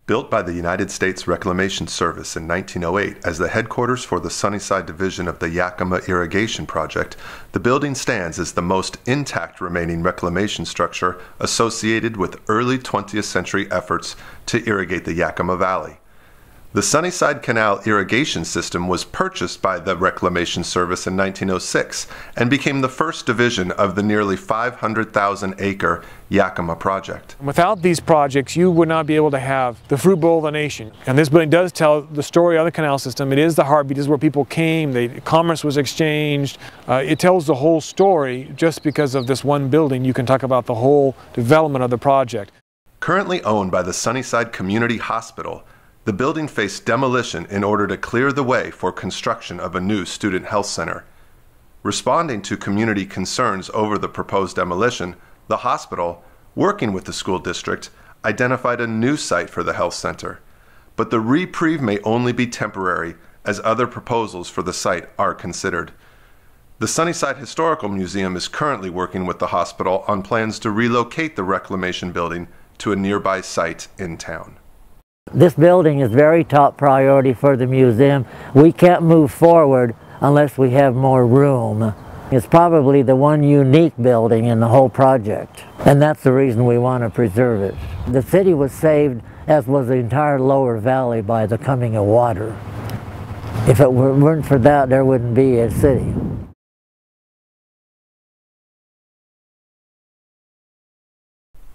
Built by the United States Reclamation Service in 1908 as the headquarters for the Sunnyside division of the Yakima Irrigation Project, the building stands as the most intact remaining reclamation structure associated with early 20th century efforts to irrigate the Yakima Valley. The Sunnyside Canal irrigation system was purchased by the Reclamation Service in 1906 and became the first division of the nearly 500,000-acre Yakima project. Without these projects, you would not be able to have the fruit bowl of the nation. And this building does tell the story of the canal system. It is the heartbeat. This is where people came. Commerce was exchanged. It tells the whole story. Just because of this one building, you can talk about the whole development of the project. Currently owned by the Sunnyside Community Hospital, the building faced demolition in order to clear the way for construction of a new student health center. Responding to community concerns over the proposed demolition, the hospital, working with the school district, identified a new site for the health center. But the reprieve may only be temporary, as other proposals for the site are considered. The Sunnyside Historical Museum is currently working with the hospital on plans to relocate the reclamation building to a nearby site in town. This building is very top priority for the museum. We can't move forward unless we have more room. It's probably the one unique building in the whole project, and that's the reason we want to preserve it. The city was saved, as was the entire lower valley, by the coming of water. If it weren't for that, there wouldn't be a city.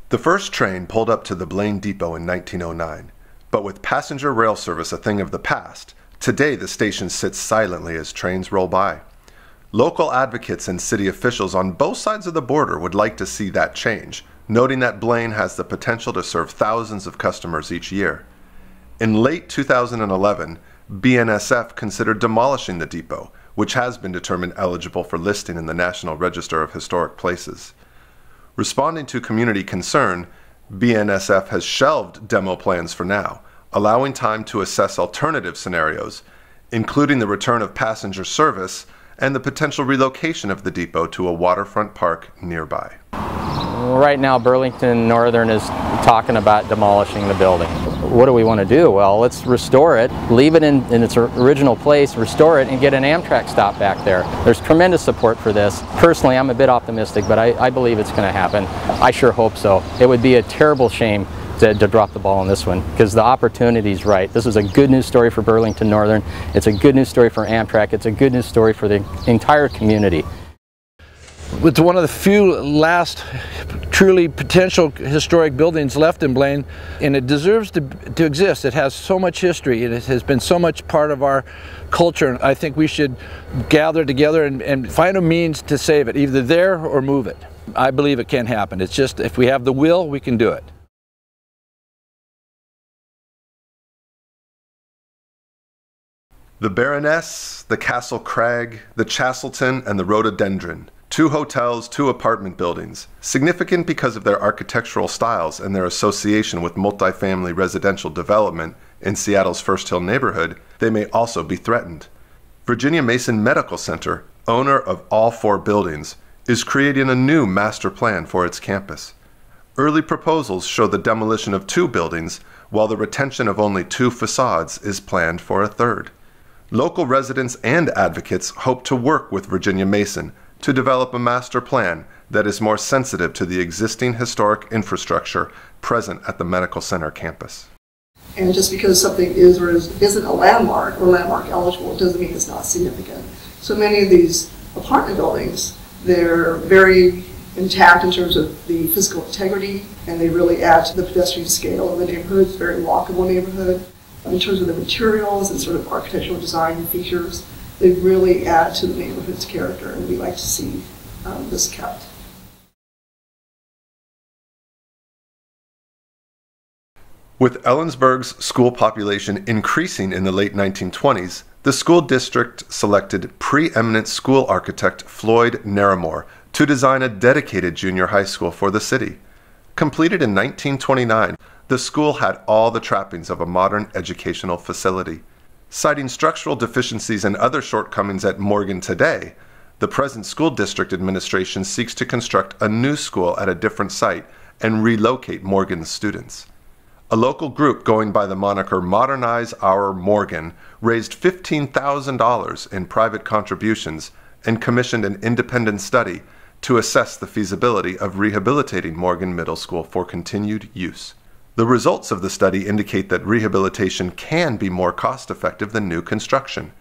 The first train pulled up to the Blaine Depot in 1909. But with passenger rail service a thing of the past, today the station sits silently as trains roll by. Local advocates and city officials on both sides of the border would like to see that change, noting that Blaine has the potential to serve thousands of customers each year. In late 2011, BNSF considered demolishing the depot, which has been determined eligible for listing in the National Register of Historic Places. Responding to community concern, BNSF has shelved demo plans for now, allowing time to assess alternative scenarios, including the return of passenger service and the potential relocation of the depot to a waterfront park nearby. Right now, Burlington Northern is talking about demolishing the building. What do we want to do? Well, let's restore it, leave it in its original place, restore it, and get an Amtrak stop back there. There's tremendous support for this. Personally, I'm a bit optimistic, but I believe it's going to happen. I sure hope so. It would be a terrible shame to drop the ball on this one, because the opportunity's right. This is a good news story for Burlington Northern. It's a good news story for Amtrak. It's a good news story for the entire community. It's one of the few last truly potential historic buildings left in Blaine, and it deserves to exist. It has so much history, and it has been so much part of our culture, and I think we should gather together and find a means to save it, either there or move it. I believe it can happen. It's just, if we have the will, we can do it. The Baroness, the Castle Crag, the Chastleton, and the Rhododendron. 2 hotels, 2 apartment buildings. Significant because of their architectural styles and their association with multifamily residential development in Seattle's First Hill neighborhood, they may also be threatened. Virginia Mason Medical Center, owner of all 4 buildings, is creating a new master plan for its campus. Early proposals show the demolition of 2 buildings, while the retention of only 2 facades is planned for a 3rd. Local residents and advocates hope to work with Virginia Mason to develop a master plan that is more sensitive to the existing historic infrastructure present at the medical center campus. And just because something is or isn't a landmark or landmark eligible, it doesn't mean it's not significant. So many of these apartment buildings, they're very intact in terms of the physical integrity, and they really add to the pedestrian scale of the neighborhood. It's a very walkable neighborhood. In terms of the materials and sort of architectural design and features, they really add to the neighborhood's character, and we like to see this kept. With Ellensburg's school population increasing in the late 1920s, the school district selected preeminent school architect Floyd Naramore to design a dedicated junior high school for the city. Completed in 1929, the school had all the trappings of a modern educational facility. Citing structural deficiencies and other shortcomings at Morgan today, the present school district administration seeks to construct a new school at a different site and relocate Morgan's students. A local group going by the moniker Modernize Our Morgan raised $15,000 in private contributions and commissioned an independent study to assess the feasibility of rehabilitating Morgan Middle School for continued use. The results of the study indicate that rehabilitation can be more cost-effective than new construction.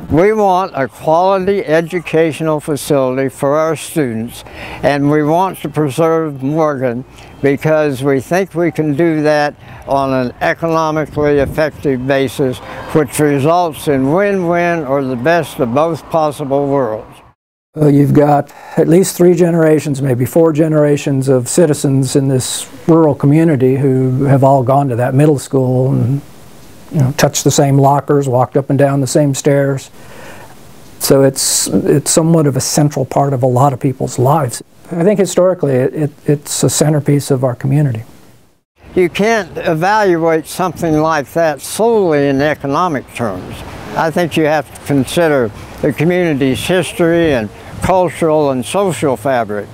We want a quality educational facility for our students, and we want to preserve Morgan because we think we can do that on an economically effective basis, which results in win-win or the best of both possible worlds. You've got at least 3 generations, maybe 4 generations of citizens in this rural community who have all gone to that middle school and touched the same lockers, walked up and down the same stairs. So it's somewhat of a central part of a lot of people's lives. I think historically it's a centerpiece of our community. You can't evaluate something like that solely in economic terms. I think you have to consider the community's history and cultural and social fabric.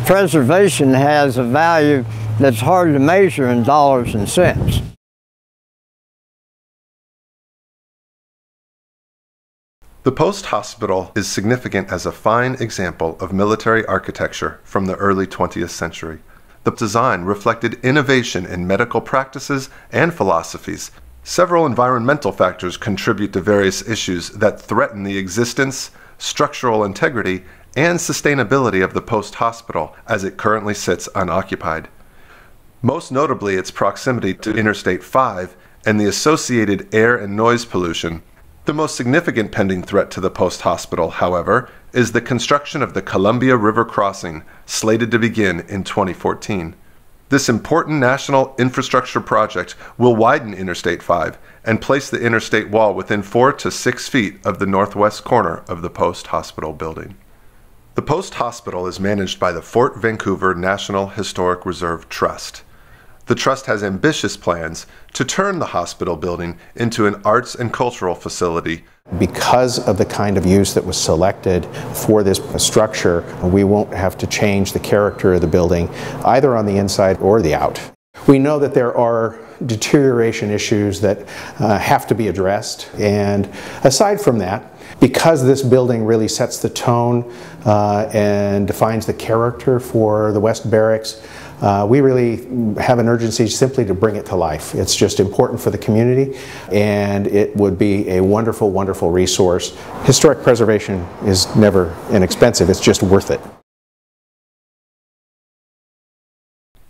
Preservation has a value that's hard to measure in dollars and cents. The post hospital is significant as a fine example of military architecture from the early 20th century. The design reflected innovation in medical practices and philosophies. Several environmental factors contribute to various issues that threaten the existence, structural integrity, and sustainability of the post hospital as it currently sits unoccupied. Most notably, its proximity to Interstate 5 and the associated air and noise pollution. The most significant pending threat to the post hospital, however, is the construction of the Columbia River crossing, slated to begin in 2014. This important national infrastructure project will widen Interstate 5 and place the interstate wall within 4 to 6 feet of the northwest corner of the post hospital building. The post hospital is managed by the Fort Vancouver National Historic Reserve Trust. The Trust has ambitious plans to turn the hospital building into an arts and cultural facility. Because of the kind of use that was selected for this structure, we won't have to change the character of the building, either on the inside or the out. We know that there are deterioration issues that have to be addressed, and aside from that, because this building really sets the tone and defines the character for the West Barracks, we really have an urgency simply to bring it to life. It's just important for the community, and it would be a wonderful, wonderful resource. Historic preservation is never inexpensive, it's just worth it.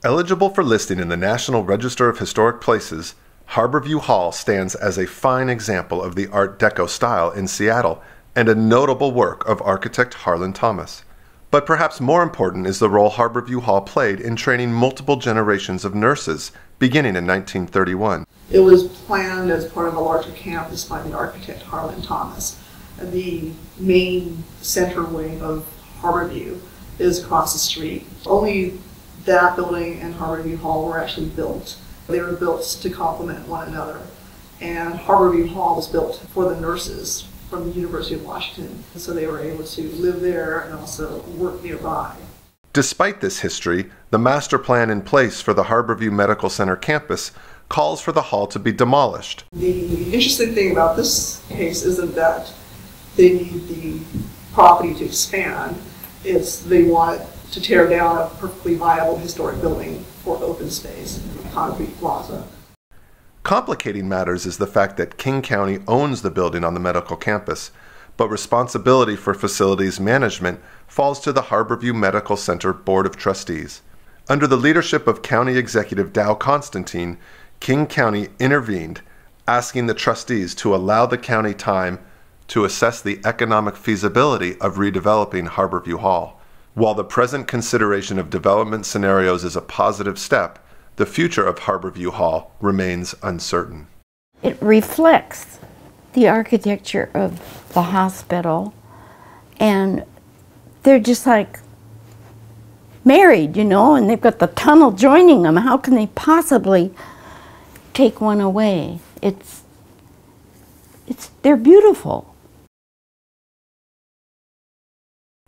Eligible for listing in the National Register of Historic Places, Harborview Hall stands as a fine example of the Art Deco style in Seattle and a notable work of architect Harlan Thomas. But perhaps more important is the role Harborview Hall played in training multiple generations of nurses, beginning in 1931. It was planned as part of a larger campus by the architect Harlan Thomas. The main center wing of Harborview is across the street. Only that building and Harborview Hall were actually built. They were built to complement one another. And Harborview Hall was built for the nurses from the University of Washington, so they were able to live there and also work nearby. Despite this history, the master plan in place for the Harborview Medical Center campus calls for the hall to be demolished. The interesting thing about this case isn't that they need the property to expand, it's they want to tear down a perfectly viable historic building for open space, concrete plaza. Complicating matters is the fact that King County owns the building on the medical campus, but responsibility for facilities management falls to the Harborview Medical Center Board of Trustees. Under the leadership of County Executive Dow Constantine, King County intervened, asking the trustees to allow the county time to assess the economic feasibility of redeveloping Harborview Hall. While the present consideration of development scenarios is a positive step, the future of Harborview Hall remains uncertain. It reflects the architecture of the hospital, and they're just like married, you know, and they've got the tunnel joining them. How can they possibly take one away? They're beautiful.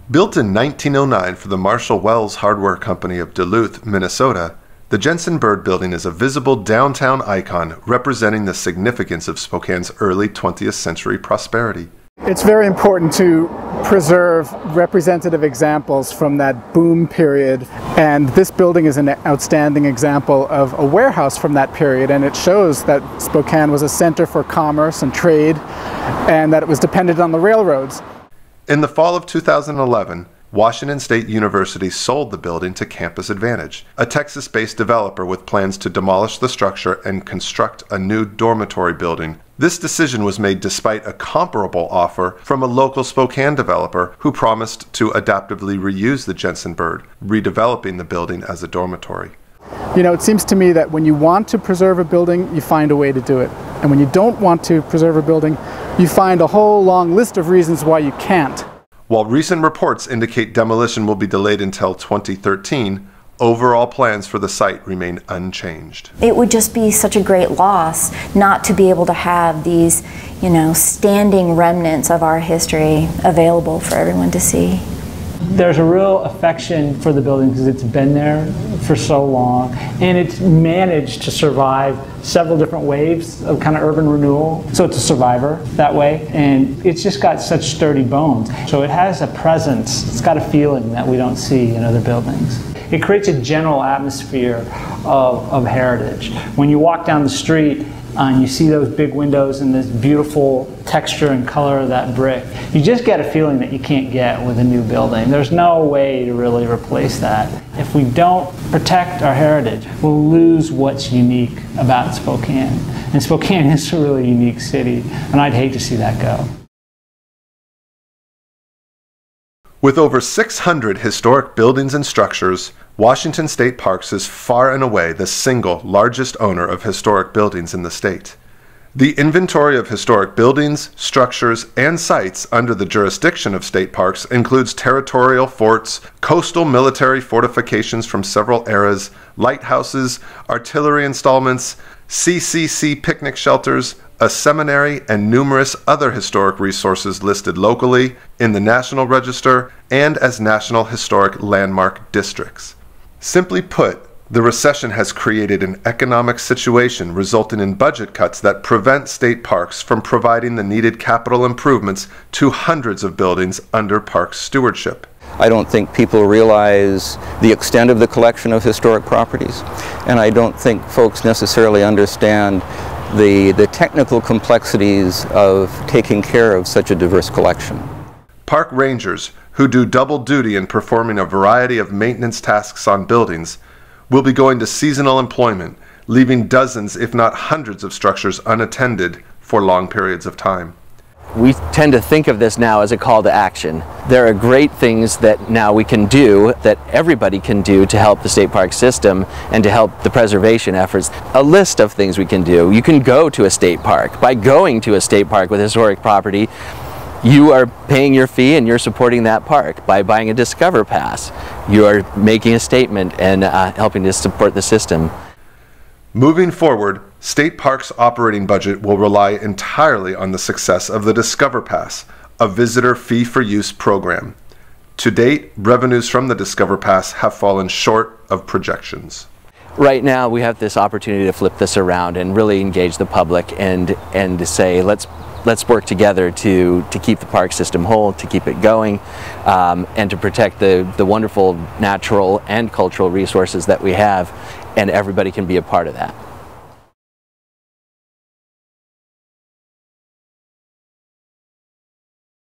Built in 1909 for the Marshall Wells Hardware Company of Duluth, Minnesota, The Jensen-Byrd building is a visible downtown icon representing the significance of Spokane's early 20th century prosperity. It's very important to preserve representative examples from that boom period, and this building is an outstanding example of a warehouse from that period, and it shows that Spokane was a center for commerce and trade and that it was dependent on the railroads. In the fall of 2011, Washington State University sold the building to Campus Advantage, a Texas-based developer with plans to demolish the structure and construct a new dormitory building. This decision was made despite a comparable offer from a local Spokane developer who promised to adaptively reuse the Jensen-Byrd, redeveloping the building as a dormitory. You know, it seems to me that when you want to preserve a building, you find a way to do it. And when you don't want to preserve a building, you find a whole long list of reasons why you can't. While recent reports indicate demolition will be delayed until 2013, overall plans for the site remain unchanged. It would just be such a great loss not to be able to have these, standing remnants of our history available for everyone to see. There's a real affection for the building because it's been there for so long, and it's managed to survive several different waves of kind of urban renewal. So it's a survivor that way, and it's just got such sturdy bones. So it has a presence, it's got a feeling that we don't see in other buildings. It creates a general atmosphere of heritage. When you walk down the street and you see those big windows and this beautiful texture and color of that brick, you just get a feeling that you can't get with a new building. There's no way to really replace that. If we don't protect our heritage, we'll lose what's unique about Spokane. And Spokane is a really unique city, and I'd hate to see that go. With over 600 historic buildings and structures, Washington State Parks is far and away the single largest owner of historic buildings in the state. The inventory of historic buildings, structures, and sites under the jurisdiction of state parks includes territorial forts, coastal military fortifications from several eras, lighthouses, artillery installments, CCC picnic shelters, a seminary, and numerous other historic resources listed locally, in the National Register, and as National Historic Landmark Districts. Simply put, the recession has created an economic situation resulting in budget cuts that prevent state parks from providing the needed capital improvements to hundreds of buildings under park stewardship. I don't think people realize the extent of the collection of historic properties, and I don't think folks necessarily understand the technical complexities of taking care of such a diverse collection. Park rangers, who do double duty in performing a variety of maintenance tasks on buildings, will be going to seasonal employment, leaving dozens if not hundreds of structures unattended for long periods of time. We tend to think of this now as a call to action. There are great things that now we can do, that everybody can do to help the state park system and to help the preservation efforts. A list of things we can do. You can go to a state park. By going to a state park with historic property, you are paying your fee and you're supporting that park. By buying a Discover Pass, you are making a statement and helping to support the system. Moving forward, State Parks' operating budget will rely entirely on the success of the Discover Pass, a visitor fee-for-use program. To date, revenues from the Discover Pass have fallen short of projections. Right now, we have this opportunity to flip this around and really engage the public and to say, let's work together to keep the park system whole, to keep it going, and to protect the wonderful natural and cultural resources that we have, and everybody can be a part of that.